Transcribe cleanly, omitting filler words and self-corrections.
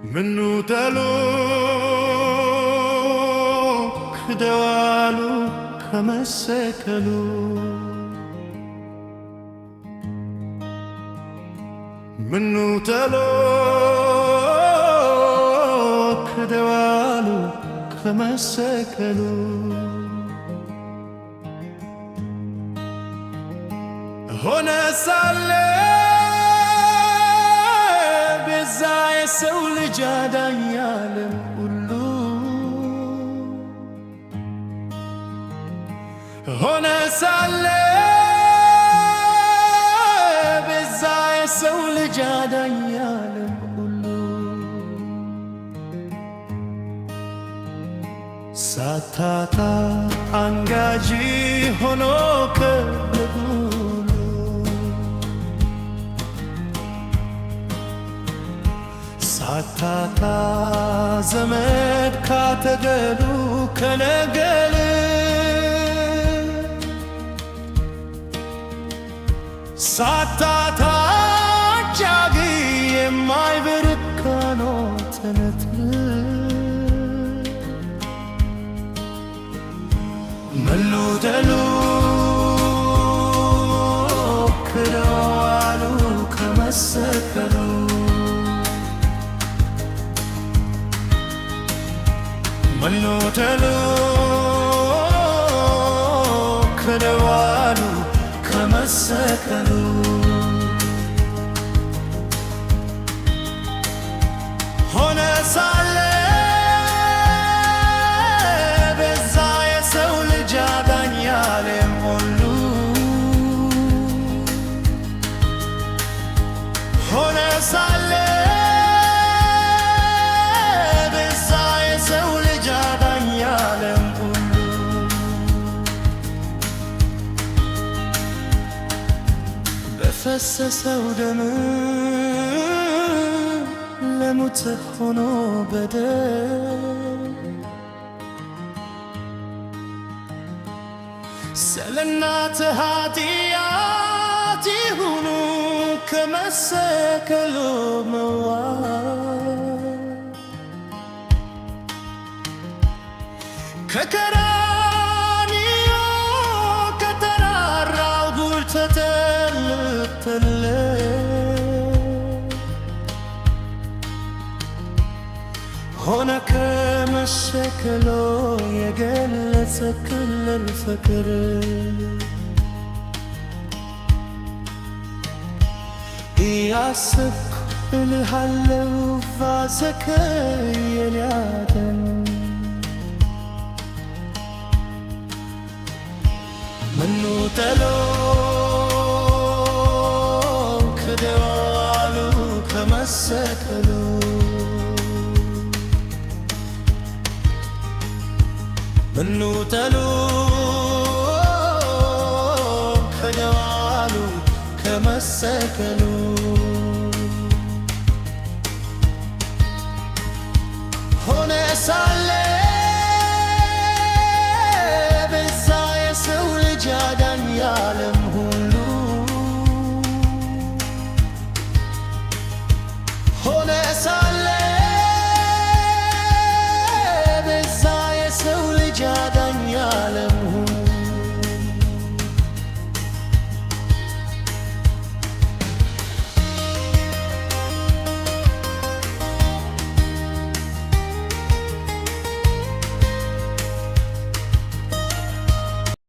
ምኑ ተሎ ክደዋሉ ከመሰከሉ ምኑ ተሎ ክደዋሉ ከመሰከሉ ሆነ ሳለ ቤዛ የሰው ልጅ አዳኝ ዓለም ሁሉ ሆነ ሳለ ቤዛ የሰው ልጅ አዳኝ ዓለም ሁሉ ሳታታ አንጋጂ ሆኖ ሳታታ ዘመድ ካተገሉ ከነገል ሳታታ ጃጊ የማይበርካኖ ተነትል መሉደሉ ክደዋሉ ከመሰከሉ ምኑ ተሎ ክደዋሉ ከመሰከሉ ሆነ ሳለ ቤዛ የሰው ልጅ አዳኝ ዓለም ሁሉ ሆነ ሳለ ፈሰሰው ደም ለሙት ሆኖ በደል ስለ እናትህ ኃጢአት ይሁኑ ከመሰቀሉ መዋል ከቀራንዮ ከተራራው ዱር ሆነ ከመሰቀሉ የገለጸክልን ፍቅር እያሰብኩ እልሃለሁ ባዘገየን ያደን ምኑ ተሎ ክደዋሉ ከመሰቀሉ ምኑ ተሎ ክደዋሉ ከመሰቀሉ